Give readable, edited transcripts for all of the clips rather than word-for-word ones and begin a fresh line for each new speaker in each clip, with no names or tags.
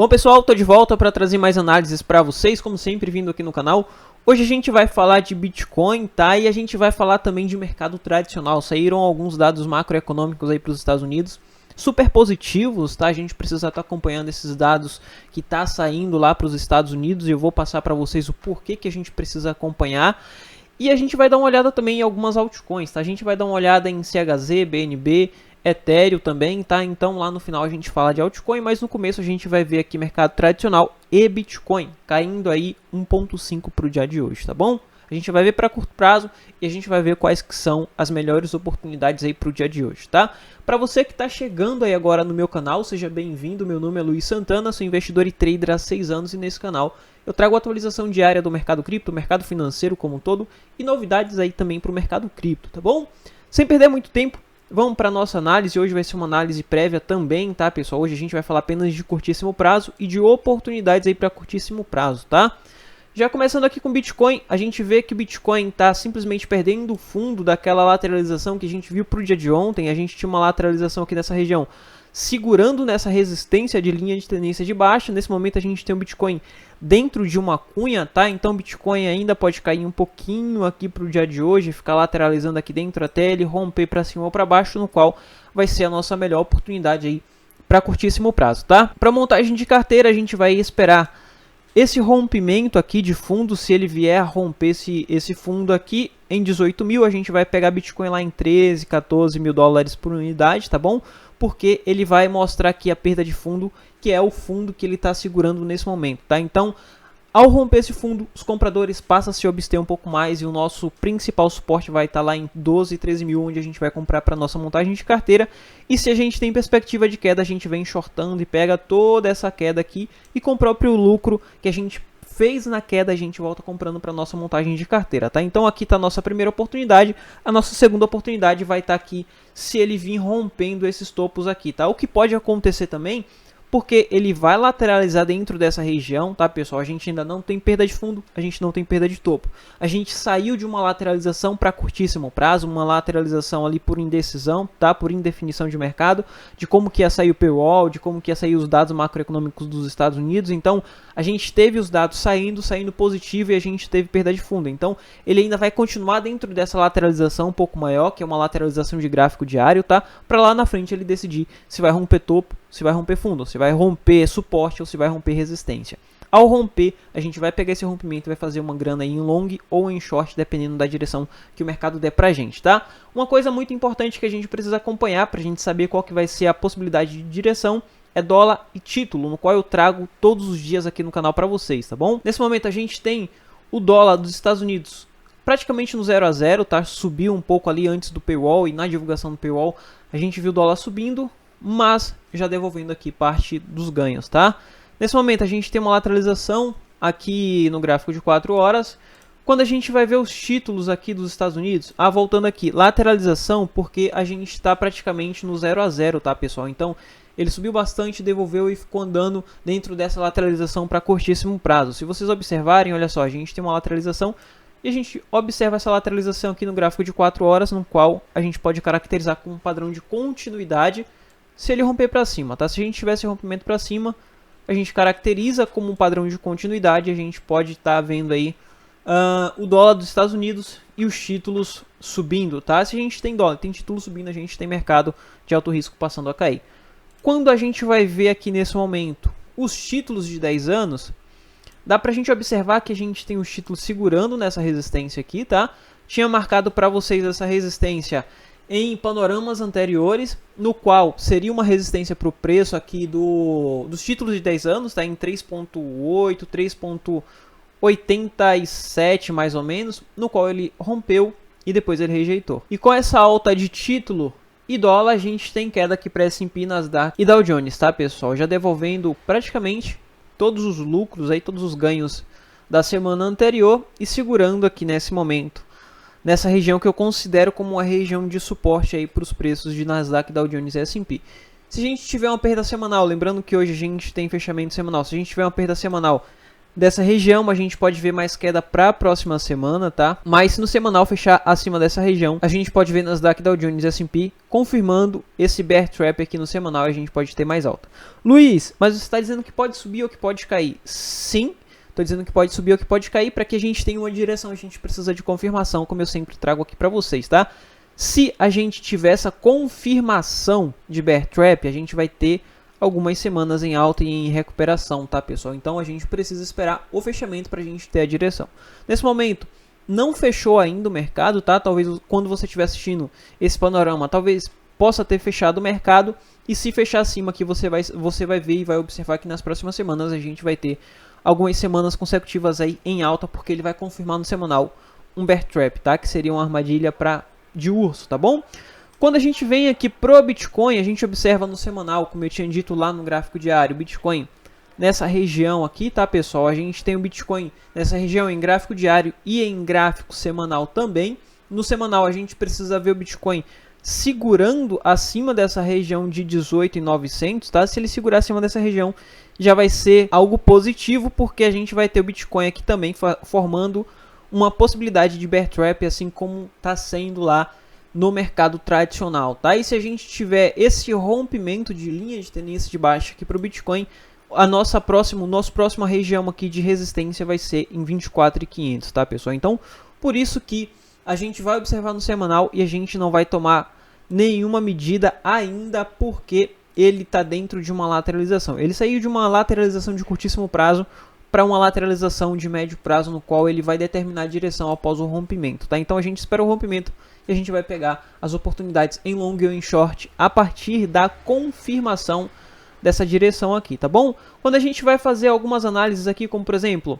Bom pessoal, tô de volta para trazer mais análises para vocês, como sempre vindo aqui no canal. Hoje a gente vai falar de Bitcoin, tá? E a gente vai falar também de mercado tradicional. Saíram alguns dados macroeconômicos aí para os Estados Unidos, super positivos, tá? A gente precisa estar acompanhando esses dados que tá saindo lá para os Estados Unidos e eu vou passar para vocês o porquê que a gente precisa acompanhar. E a gente vai dar uma olhada também em algumas altcoins, tá? A gente vai dar uma olhada em CHZ, BNB, Ethereum também, tá? Então lá no final a gente fala de altcoin, mas no começo a gente vai ver aqui mercado tradicional e Bitcoin caindo aí 1.5 para o dia de hoje, tá bom? A gente vai ver para curto prazo e a gente vai ver quais que são as melhores oportunidades aí para o dia de hoje, tá? Para você que está chegando aí agora no meu canal, seja bem-vindo. Meu nome é Luiz Santana, sou investidor e trader há 6 anos e nesse canal eu trago atualização diária do mercado cripto, mercado financeiro como um todo e novidades aí também para o mercado cripto, tá bom? Sem perder muito tempo, vamos para a nossa análise. Hoje vai ser uma análise prévia também, tá, pessoal? Hoje a gente vai falar apenas de curtíssimo prazo e de oportunidades aí para curtíssimo prazo, tá? Já começando aqui com Bitcoin, a gente vê que o Bitcoin está simplesmente perdendo o fundo daquela lateralização que a gente viu para o dia de ontem. A gente tinha uma lateralização aqui nessa região, segurando nessa resistência de linha de tendência de baixa. Nesse momento a gente tem o Bitcoin dentro de uma cunha, tá? Então o Bitcoin ainda pode cair um pouquinho aqui para o dia de hoje, ficar lateralizando aqui dentro até ele romper para cima ou para baixo, no qual vai ser a nossa melhor oportunidade aí para curtíssimo prazo, tá? Para montagem de carteira a gente vai esperar esse rompimento aqui de fundo. Se ele vier a romper esse fundo aqui em 18 mil, a gente vai pegar Bitcoin lá em 13, 14 mil dólares por unidade, tá bom? Porque ele vai mostrar aqui a perda de fundo, que é o fundo que ele está segurando nesse momento, tá? Então, ao romper esse fundo, os compradores passam a se abster um pouco mais e o nosso principal suporte vai estar lá em 12, 13 mil, onde a gente vai comprar para nossa montagem de carteira. E se a gente tem perspectiva de queda, a gente vem shortando e pega toda essa queda aqui e com o próprio lucro que a gente fez na queda, a gente volta comprando para nossa montagem de carteira, tá? Então aqui está a nossa primeira oportunidade. A nossa segunda oportunidade vai estar aqui se ele vir rompendo esses topos aqui, tá? O que pode acontecer também, porque ele vai lateralizar dentro dessa região, tá, pessoal? A gente ainda não tem perda de fundo, a gente não tem perda de topo. A gente saiu de uma lateralização para curtíssimo prazo, uma lateralização ali por indecisão, tá? Por indefinição de mercado, de como que ia sair o paywall, de como que ia sair os dados macroeconômicos dos Estados Unidos. Então, a gente teve os dados saindo positivo e a gente teve perda de fundo. Então, ele ainda vai continuar dentro dessa lateralização um pouco maior, que é uma lateralização de gráfico diário, tá? Para lá na frente ele decidir se vai romper topo, se vai romper fundo, se vai romper suporte ou se vai romper resistência. Ao romper, a gente vai pegar esse rompimento e vai fazer uma grana em long ou em short, dependendo da direção que o mercado der pra gente, tá? Uma coisa muito importante que a gente precisa acompanhar pra gente saber qual que vai ser a possibilidade de direção é dólar e título, no qual eu trago todos os dias aqui no canal pra vocês, tá bom? Nesse momento a gente tem o dólar dos Estados Unidos praticamente no 0 a 0, tá? Subiu um pouco ali antes do paywall e na divulgação do paywall a gente viu o dólar subindo, mas já devolvendo aqui parte dos ganhos, tá? Nesse momento a gente tem uma lateralização aqui no gráfico de 4 horas. Quando a gente vai ver os títulos aqui dos Estados Unidos, voltando aqui, lateralização porque a gente está praticamente no 0 a 0, tá, pessoal? Então ele subiu bastante, devolveu e ficou andando dentro dessa lateralização para curtíssimo prazo. Se vocês observarem, olha só, a gente tem uma lateralização e a gente observa essa lateralização aqui no gráfico de 4 horas, no qual a gente pode caracterizar com um padrão de continuidade se ele romper para cima, tá? Se a gente tivesse rompimento para cima, a gente caracteriza como um padrão de continuidade. A gente pode estar vendo aí o dólar dos Estados Unidos e os títulos subindo, tá? Se a gente tem dólar, tem título subindo, a gente tem mercado de alto risco passando a cair. Quando a gente vai ver aqui nesse momento os títulos de 10 anos, dá pra gente observar que a gente tem os títulos segurando nessa resistência aqui, tá? Tinha marcado para vocês essa resistência em panoramas anteriores, no qual seria uma resistência para o preço aqui dos títulos de 10 anos, tá? Em 3.8, 3.87 mais ou menos, no qual ele rompeu e depois ele rejeitou. E com essa alta de título e dólar, a gente tem queda aqui para S&P, Nasdaq e Dow Jones, tá, pessoal? Já devolvendo praticamente todos os lucros, aí, todos os ganhos da semana anterior e segurando aqui nesse momento nessa região que eu considero como uma região de suporte aí para os preços de Nasdaq, Dow Jones e S&P. Se a gente tiver uma perda semanal, lembrando que hoje a gente tem fechamento semanal, se a gente tiver uma perda semanal dessa região, a gente pode ver mais queda para a próxima semana, tá? Mas se no semanal fechar acima dessa região, a gente pode ver Nasdaq, Dow Jones e S&P confirmando esse bear trap aqui no semanal e a gente pode ter mais alta. Luiz, mas você está dizendo que pode subir ou que pode cair? Sim, estou dizendo que pode subir ou que pode cair. Para que a gente tenha uma direção, a gente precisa de confirmação, como eu sempre trago aqui para vocês, tá? Se a gente tiver essa confirmação de bear trap, a gente vai ter algumas semanas em alta e em recuperação, tá, pessoal? Então a gente precisa esperar o fechamento para a gente ter a direção. Nesse momento, não fechou ainda o mercado, tá? Talvez quando você estiver assistindo esse panorama, talvez possa ter fechado o mercado. E se fechar acima aqui, você vai ver e vai observar que nas próximas semanas a gente vai ter algumas semanas consecutivas aí em alta, porque ele vai confirmar no semanal um bear trap, tá? Que seria uma armadilha de urso, tá bom? Quando a gente vem aqui pro Bitcoin, a gente observa no semanal, como eu tinha dito lá no gráfico diário, o Bitcoin nessa região aqui, tá, pessoal? A gente tem o Bitcoin nessa região em gráfico diário e em gráfico semanal também. No semanal a gente precisa ver o Bitcoin segurando acima dessa região de 18.900, tá? Se ele segurar acima dessa região, já vai ser algo positivo, porque a gente vai ter o Bitcoin aqui também formando uma possibilidade de bear trap, assim como está sendo lá no mercado tradicional, tá? E se a gente tiver esse rompimento de linha de tendência de baixa aqui para o Bitcoin, nossa próxima região aqui de resistência vai ser em 24.500, tá, pessoal? Então, por isso que a gente vai observar no semanal e a gente não vai tomar nenhuma medida ainda, porque ele está dentro de uma lateralização. Ele saiu de uma lateralização de curtíssimo prazo para uma lateralização de médio prazo, no qual ele vai determinar a direção após o rompimento, tá? Então a gente espera o rompimento e a gente vai pegar as oportunidades em long ou em short a partir da confirmação dessa direção aqui, tá bom? Quando a gente vai fazer algumas análises aqui, como por exemplo,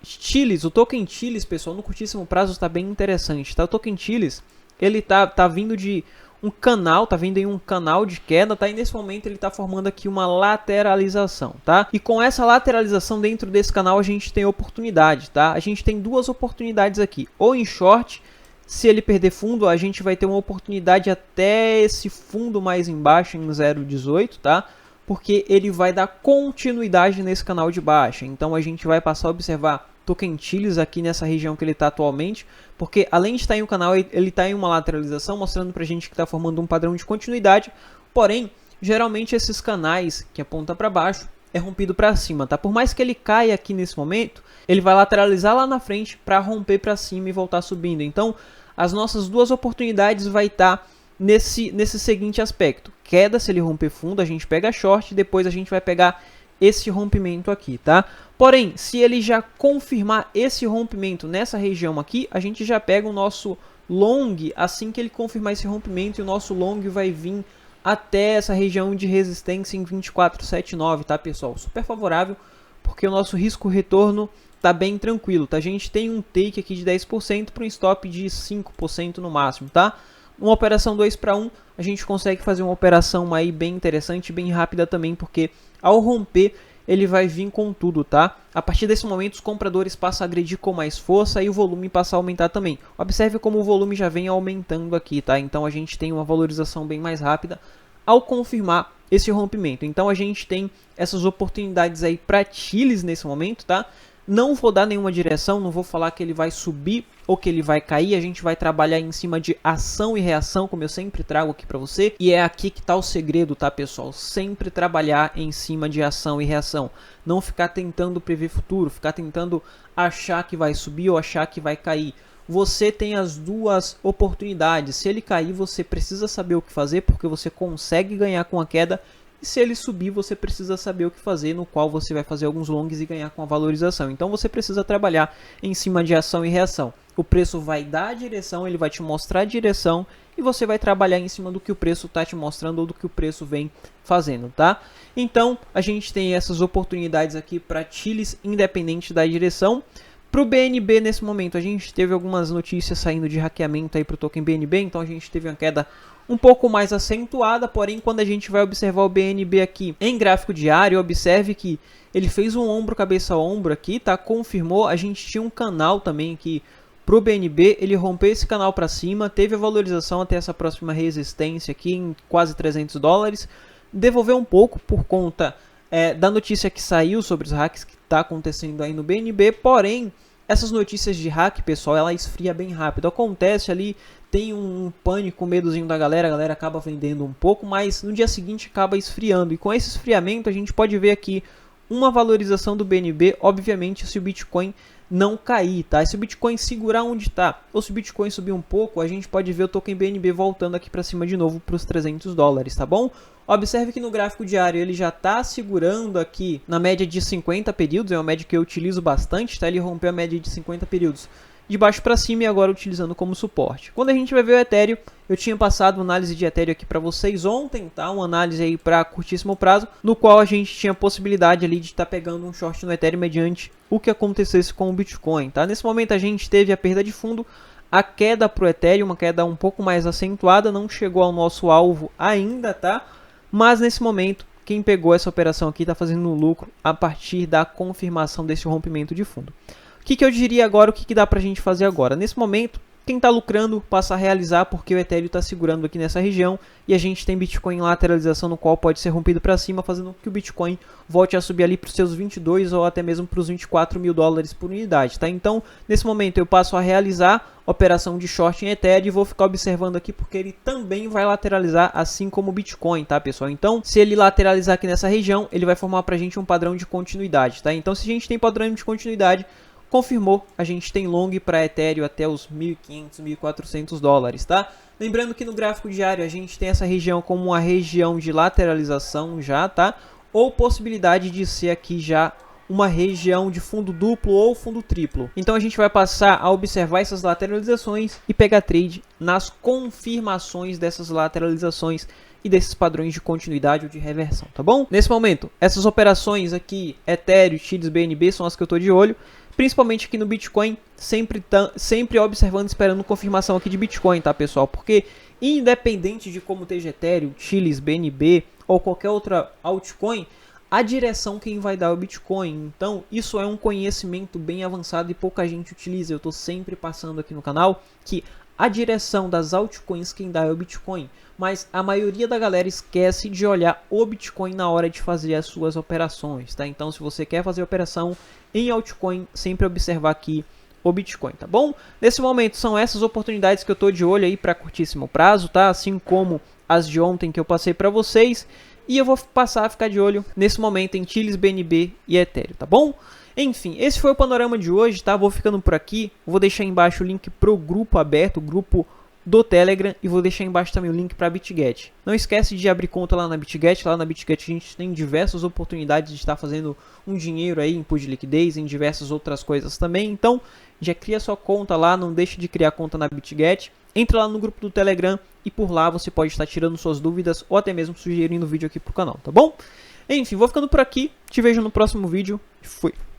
Chiles, o token Chiles, pessoal, no curtíssimo prazo está bem interessante, tá? O token Chiles, ele tá vindo de um canal, tá vindo em um canal de queda, tá? E nesse momento ele tá formando aqui uma lateralização, tá? E com essa lateralização dentro desse canal a gente tem oportunidade, tá? A gente tem duas oportunidades aqui, ou em short, se ele perder fundo, a gente vai ter uma oportunidade até esse fundo mais embaixo em 0,18, tá? Porque ele vai dar continuidade nesse canal de baixa. Então a gente vai passar a observar token Chiles aqui nessa região que ele está atualmente, porque além de estar em um canal, ele está em uma lateralização, mostrando para a gente que está formando um padrão de continuidade. Porém, geralmente esses canais que apontam para baixo é rompido para cima, tá? Por mais que ele caia aqui nesse momento, ele vai lateralizar lá na frente para romper para cima e voltar subindo. Então, as nossas duas oportunidades vai estar nesse seguinte aspecto: queda, se ele romper fundo, a gente pega short, depois a gente vai pegar esse rompimento aqui, tá? Porém, se ele já confirmar esse rompimento nessa região aqui, a gente já pega o nosso long assim que ele confirmar esse rompimento, e o nosso long vai vir até essa região de resistência em 24,79, tá, pessoal? Super favorável, porque o nosso risco-retorno tá bem tranquilo, tá? A gente tem um take aqui de 10% para um stop de 5% no máximo, tá? Uma operação 2 para 1, a gente consegue fazer uma operação aí bem interessante, bem rápida também, porque ao romper ele vai vir com tudo, tá? A partir desse momento os compradores passam a agredir com mais força e o volume passa a aumentar também. Observe como o volume já vem aumentando aqui, tá? Então a gente tem uma valorização bem mais rápida ao confirmar esse rompimento. Então a gente tem essas oportunidades aí para Chiles nesse momento, tá? Não vou dar nenhuma direção, não vou falar que ele vai subir ou que ele vai cair. A gente vai trabalhar em cima de ação e reação, como eu sempre trago aqui para você. E é aqui que tá o segredo, tá, pessoal? Sempre trabalhar em cima de ação e reação. Não ficar tentando prever futuro, ficar tentando achar que vai subir ou achar que vai cair. Você tem as duas oportunidades. Se ele cair, você precisa saber o que fazer, porque você consegue ganhar com a queda. E se ele subir, você precisa saber o que fazer, no qual você vai fazer alguns longs e ganhar com a valorização. Então você precisa trabalhar em cima de ação e reação. O preço vai dar a direção, ele vai te mostrar a direção e você vai trabalhar em cima do que o preço está te mostrando ou do que o preço vem fazendo, tá? Então a gente tem essas oportunidades aqui para Chiles, independente da direção. Para o BNB nesse momento, a gente teve algumas notícias saindo de hackeamento aí para o token BNB, então a gente teve uma queda um pouco mais acentuada, porém quando a gente vai observar o BNB aqui em gráfico diário, observe que ele fez um ombro, cabeça a ombro aqui, tá? Confirmou, a gente tinha um canal também aqui pro BNB, ele rompeu esse canal para cima, teve a valorização até essa próxima resistência aqui em quase $300, devolveu um pouco por conta da notícia que saiu sobre os hacks que está acontecendo aí no BNB, porém, essas notícias de hack, pessoal, ela esfria bem rápido. Acontece ali, tem um pânico, um medozinho da galera, a galera acaba vendendo um pouco, mas no dia seguinte acaba esfriando. E com esse esfriamento a gente pode ver aqui uma valorização do BNB, obviamente, se o Bitcoin não cair, tá? Se o Bitcoin segurar onde está, ou se o Bitcoin subir um pouco, a gente pode ver o token BNB voltando aqui para cima de novo para os $300, tá bom? Observe que no gráfico diário ele já está segurando aqui na média de 50 períodos, é uma média que eu utilizo bastante, tá? Ele rompeu a média de 50 períodos de baixo para cima e agora utilizando como suporte. Quando a gente vai ver o Ethereum, eu tinha passado uma análise de Ethereum aqui para vocês ontem, tá? Uma análise aí para curtíssimo prazo, no qual a gente tinha a possibilidade ali de estar pegando um short no Ethereum mediante o que acontecesse com o Bitcoin, tá? Nesse momento a gente teve a perda de fundo, a queda para o Ethereum, uma queda um pouco mais acentuada, não chegou ao nosso alvo ainda, tá? Mas nesse momento, quem pegou essa operação aqui está fazendo lucro a partir da confirmação desse rompimento de fundo. O que eu diria agora, o que dá para a gente fazer agora? Nesse momento, quem está lucrando passa a realizar porque o Ethereum está segurando aqui nessa região e a gente tem Bitcoin em lateralização no qual pode ser rompido para cima, fazendo que o Bitcoin volte a subir ali para os seus 22 ou até mesmo para os $24.000 por unidade, tá? Então, nesse momento eu passo a realizar a operação de short em Ethereum e vou ficar observando aqui porque ele também vai lateralizar assim como o Bitcoin, tá, pessoal? Então, se ele lateralizar aqui nessa região, ele vai formar para a gente um padrão de continuidade, tá? Então, se a gente tem padrão de continuidade, confirmou, a gente tem long para Ethereum até os $1.500, $1.400, tá? Lembrando que no gráfico diário a gente tem essa região como uma região de lateralização já, tá? Ou possibilidade de ser aqui já uma região de fundo duplo ou fundo triplo. Então a gente vai passar a observar essas lateralizações e pegar trade nas confirmações dessas lateralizações e desses padrões de continuidade ou de reversão, tá bom? Nesse momento, essas operações aqui, Ethereum, TIDS, BNB, são as que eu tô de olho. Principalmente aqui no Bitcoin, sempre observando, esperando confirmação aqui de Bitcoin, tá, pessoal? Porque independente de como esteja Ethereum, TIDS, BNB ou qualquer outra altcoin, a direção quem vai dar é o Bitcoin. Então, isso é um conhecimento bem avançado e pouca gente utiliza. Eu tô sempre passando aqui no canal que a direção das altcoins quem dá é o Bitcoin, mas a maioria da galera esquece de olhar o Bitcoin na hora de fazer as suas operações, tá? Então, se você quer fazer operação em altcoin, sempre observar aqui o Bitcoin, tá bom? Nesse momento, são essas oportunidades que eu tô de olho aí para curtíssimo prazo, tá? Assim como as de ontem que eu passei para vocês. E eu vou passar a ficar de olho nesse momento em TIDS, BNB e Ethereum, tá bom? Enfim, esse foi o panorama de hoje, tá? Vou ficando por aqui. Vou deixar embaixo o link pro grupo aberto, o grupo do Telegram, e vou deixar embaixo também o link para BitGet. Não esquece de abrir conta lá na BitGet. Lá na BitGet a gente tem diversas oportunidades de estar fazendo um dinheiro aí em pool de liquidez, em diversas outras coisas também. Então, já cria sua conta lá, não deixe de criar conta na BitGet. Entre lá no grupo do Telegram e por lá você pode estar tirando suas dúvidas ou até mesmo sugerindo vídeo aqui pro canal, tá bom? Enfim, vou ficando por aqui. Te vejo no próximo vídeo. Fui!